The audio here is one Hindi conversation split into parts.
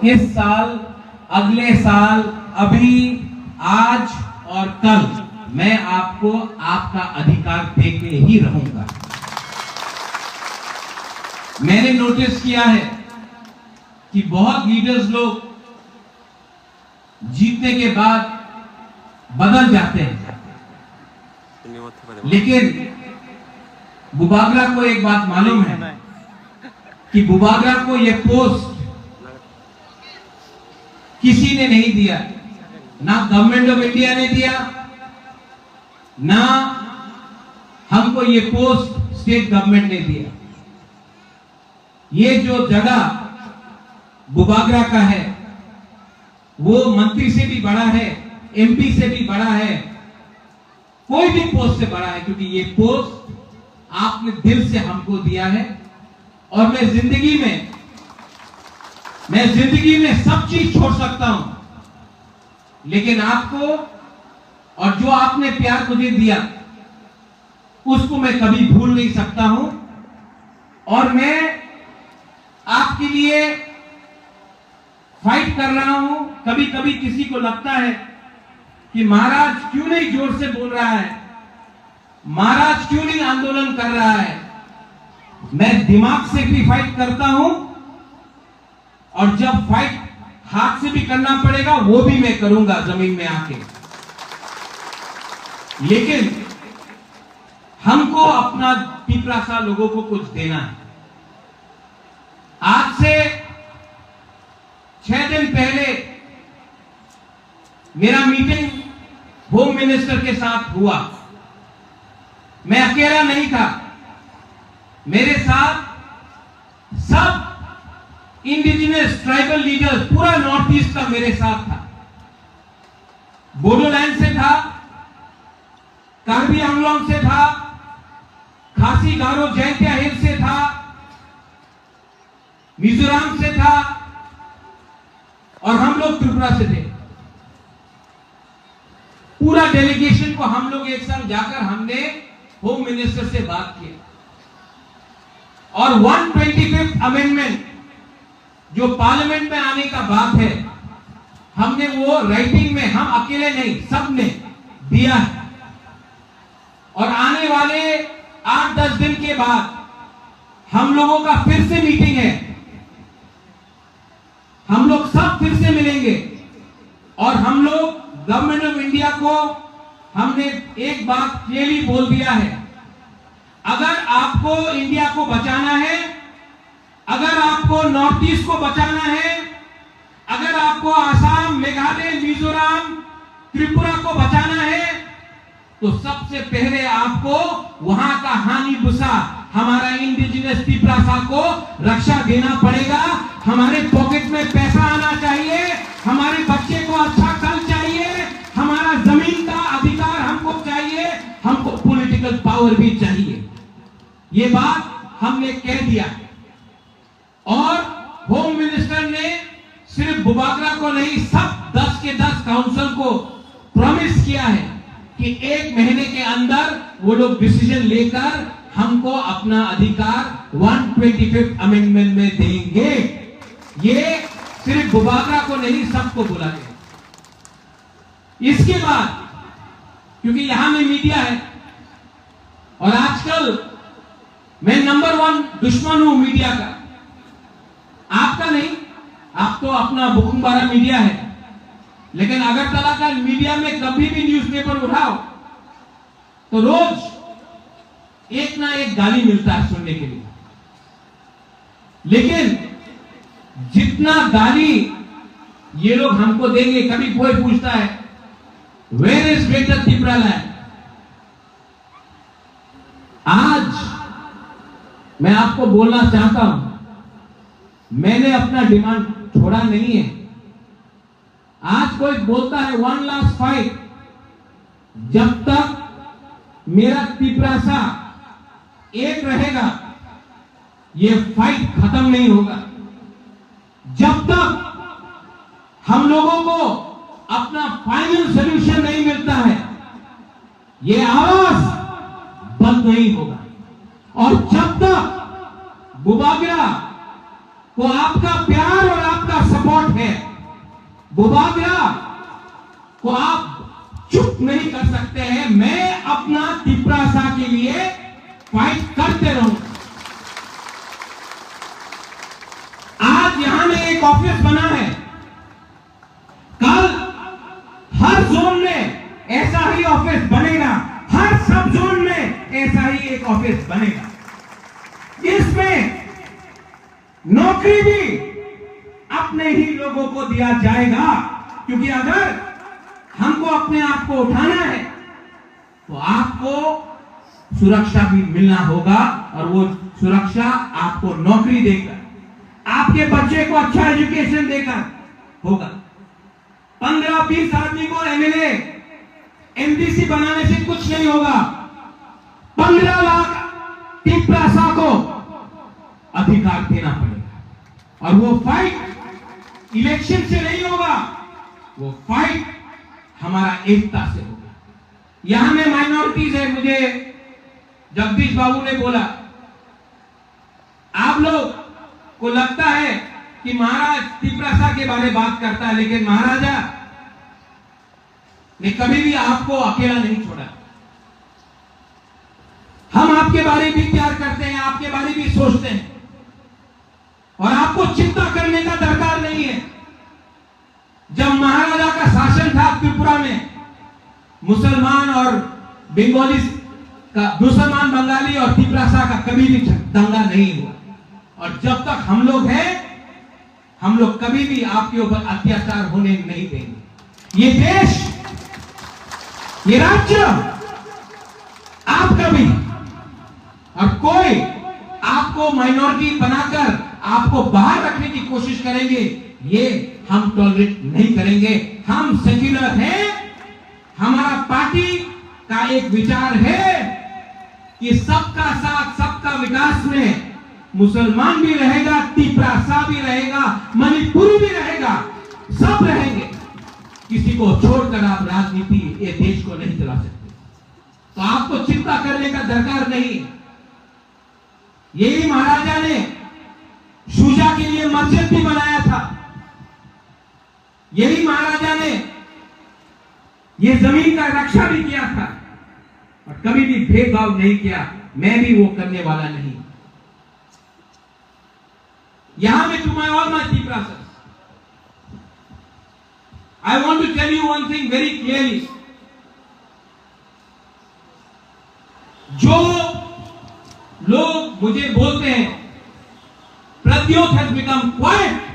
इस साल, अगले साल, अभी, आज और कल मैं आपको आपका अधिकार देके ही रहूंगा। मैंने नोटिस किया है कि बहुत लीडर्स लोग जीतने के बाद बदल जाते हैं, लेकिन बुबागरा को एक बात मालूम है कि बुबागरा को यह पोस्ट किसी ने नहीं दिया, ना गवर्नमेंट ऑफ इंडिया ने दिया, ना हमको ये पोस्ट स्टेट गवर्नमेंट ने दिया। ये जो जगह बुबागरा का है वो मंत्री से भी बड़ा है, एमपी से भी बड़ा है, कोई भी पोस्ट से बड़ा है, क्योंकि ये पोस्ट आपने दिल से हमको दिया है। और मैं जिंदगी में सब चीज छोड़ सकता हूं, लेकिन आपको और जो आपने प्यार मुझे दिया उसको मैं कभी भूल नहीं सकता हूं। और मैं आपके लिए फाइट कर रहा हूं। कभी कभी किसी को लगता है कि महाराज क्यों नहीं जोर से बोल रहा है, महाराज क्यों नहीं आंदोलन कर रहा है। मैं दिमाग से भी फाइट करता हूं, और जब फाइट हाथ से भी करना पड़ेगा वो भी मैं करूंगा जमीन में आके। लेकिन हमको अपना पिपरासा लोगों को कुछ देना है। आज से 6 दिन पहले मेरा मीटिंग होम मिनिस्टर के साथ हुआ। मैं अकेला नहीं था, मेरे साथ सब इंडिजिनस ट्राइबल लीडर्स, पूरा नॉर्थ ईस्ट का मेरे साथ था। बोडोलैंड से था, कार्बी आंगलोंग से था, खासी गारो जैंतिया हिल से था, मिजोरम से था, और हम लोग त्रिपुरा से थे। पूरा डेलीगेशन को हम लोग एक साथ जाकर हमने होम मिनिस्टर से बात किया, और 125th अमेंडमेंट जो पार्लियामेंट में आने का बात है, हमने वो राइटिंग में, हम अकेले नहीं, सबने दिया है। और आने वाले 8-10 दिन के बाद हम लोगों का फिर से मीटिंग है, हम लोग सब फिर से मिलेंगे, और हम लोग गवर्नमेंट ऑफ इंडिया को हमने एक बात क्लियरली बोल दिया है, अगर आपको इंडिया को बचाना है, अगर आपको नॉर्थ ईस्ट को बचाना है, अगर आपको आसाम, मेघालय, मिजोरम, त्रिपुरा को बचाना है, तो सबसे पहले आपको वहां का हानि भूसा, हमारा इंडिजिनस पिपरासा को रक्षा देना पड़ेगा। हमारे पॉकेट में पैसा आना चाहिए, हमारे बच्चे को अच्छा कल चाहिए, हमारा जमीन का अधिकार हमको चाहिए, हमको पॉलिटिकल पावर भी चाहिए। ये बात हमने कह दिया। और होम मिनिस्टर ने सिर्फ बुबागरा को नहीं, सब 10 के 10 काउंसिल को प्रॉमिस किया है कि 1 महीने के अंदर वो लोग डिसीजन लेकर हमको अपना अधिकार 125th अमेंडमेंट में देंगे। ये सिर्फ बुबागरा को नहीं, सबको बुला के। इसके बाद क्योंकि यहां में मीडिया है, और आजकल मैं नंबर 1 दुश्मन हूं मीडिया का, आपका नहीं, आप तो अपना बुकुम्बारा मीडिया है, लेकिन अगरतला का मीडिया में कभी भी न्यूज़पेपर उठाओ तो रोज एक ना एक गाली मिलता है सुनने के लिए। लेकिन जितना गाली ये लोग हमको देंगे, कभी कोई पूछता है where is greater Tripura land. आज मैं आपको बोलना चाहता हूं, मैंने अपना डिमांड छोड़ा नहीं है। आज कोई बोलता है 1 लास्ट फाइट, जब तक मेरा पिपरासा एक रहेगा ये फाइट खत्म नहीं होगा। जब तक हम लोगों को अपना फाइनल सॉल्यूशन नहीं मिलता है, ये आवाज बंद नहीं होगा। और जब तक बुबागरा को आपका प्यार और आपका सपोर्ट है, बुबागरा को आप चुप नहीं कर सकते हैं। मैं अपना तिपरासा के लिए फाइट करते रहूं। आज यहां में एक ऑफिस बना है, कल हर जोन में ऐसा ही ऑफिस बनेगा, हर सब जोन में ऐसा ही एक ऑफिस बनेगा। इसमें नौकरी भी अपने ही लोगों को दिया जाएगा, क्योंकि अगर हमको अपने आप को उठाना है तो आपको सुरक्षा भी मिलना होगा, और वो सुरक्षा आपको नौकरी देकर, आपके बच्चे को अच्छा एजुकेशन देकर होगा। 15-20 आदमी को एमएलए एमडीसी बनाने से कुछ नहीं होगा। 15 लाख तिपरासा को अधिकार देना पड़ेगा, और वो फाइट इलेक्शन से नहीं होगा, वो फाइट हमारा एकता से होगा। यहां में माइनॉरिटीज है। मुझे जगदीश बाबू ने बोला, आप लोग को लगता है कि महाराज तिपरासा के बारे में बात करता है, लेकिन महाराजा ने कभी भी आपको अकेला नहीं छोड़ा। हम आपके बारे में भी प्यार करते हैं, आपके बारे में भी सोचते हैं, और आपको चिंता करने का दरकार नहीं है। जब महाराजा का शासन था त्रिपुरा में, मुसलमान और बंगाली का, मुसलमान बंगाली और तिपरासा का कभी भी दंगा नहीं हुआ, और जब तक हम लोग हैं, हम लोग कभी भी आपके ऊपर अत्याचार होने नहीं देंगे। ये देश, ये राज्य आपका भी, और कोई आपको माइनॉरिटी बनाकर आपको बाहर रखने की कोशिश करेंगे, ये हम टॉलरेट नहीं करेंगे। हम सेक्युलर हैं। हमारा पार्टी का एक विचार है कि सबका साथ सबका विकास में मुसलमान भी रहेगा, तिपरासा भी रहेगा, मणिपुरी भी रहेगा, सब रहेंगे। किसी को छोड़कर आप राजनीति ये देश को नहीं चला सकते, तो आपको चिंता करने का दरकार नहीं। यही महाराजा ने शुजा के लिए मस्जिद भी बनाया था। यही महाराजा ने ये जमीन का रक्षा भी किया था, और कभी भी भेदभाव नहीं किया। मैं भी वो करने वाला नहीं। यहां में टू माय ऑल माय तिपरासas, I want to tell you one thing very clearly. जो लोग मुझे बोलते हैं Pradyot has become quite,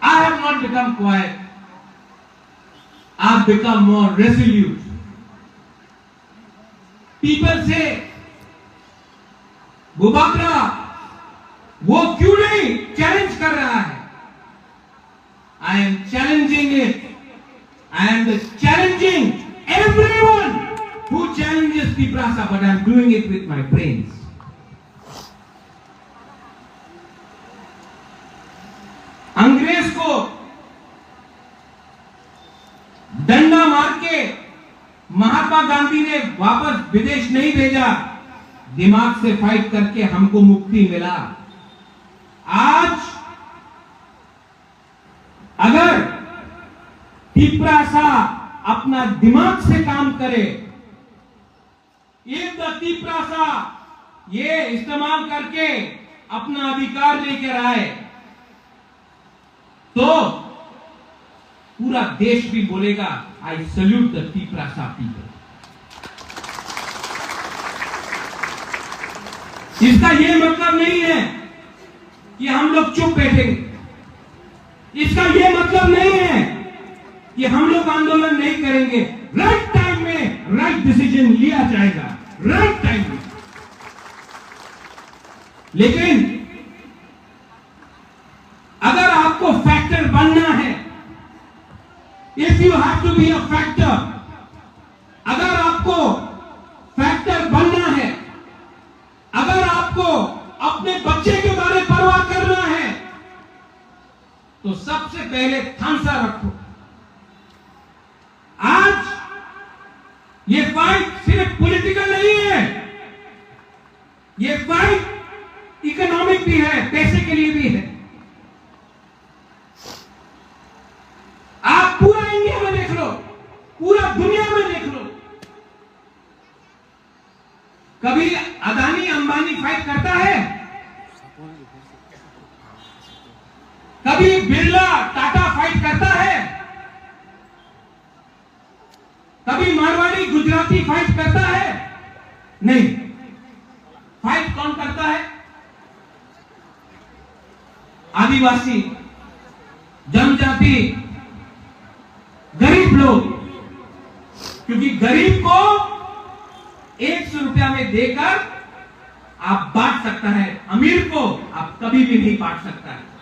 I have not become quiet. I have become more resolute. People say, Bubagra वो क्यों नहीं चैलेंज कर रहा है? I am challenging it. I am challenging everyone who challenges Tiprasa, but I am doing it with my brains. अंग्रेज को डंडा मार के महात्मा गांधी ने वापस विदेश नहीं भेजा, दिमाग से फाइट करके हमको मुक्ति मिला। आज अगर तिपरासा अपना दिमाग से काम करे, एक तिपरासा ये इस्तेमाल करके अपना अधिकार लेकर आए, तो पूरा देश भी बोलेगा I salute the Tiprasa people. इसका यह मतलब नहीं है कि हम लोग चुप बैठेंगे। इसका यह मतलब नहीं है कि हम लोग आंदोलन नहीं करेंगे। राइट टाइम में राइट डिसीजन लिया जाएगा, राइट टाइम में। लेकिन अगर आपको फैक्टर बनना है, if you have to be a factor, अगर आपको फैक्टर बनना है, अगर आपको अपने बच्चे के बारे में परवाह करना है, तो सबसे पहले थांसा रखो। आज ये फाइट सिर्फ पॉलिटिकल नहीं है, ये फाइट इकोनॉमिक भी है, पैसे के लिए भी है। आप पूरा इंडिया में देख लो, पूरा दुनिया में देख लो, कभी अदानी अंबानी फाइट करता है? कभी बिरला टाटा फाइट करता है? कभी मारवाड़ी गुजराती फाइट करता है? नहीं। फाइट कौन करता है? आदिवासी, जनजाति, गरीब लोग। क्योंकि गरीब को 100 रुपया में देकर आप बांट सकता है, अमीर को आप कभी भी नहीं बांट सकता है।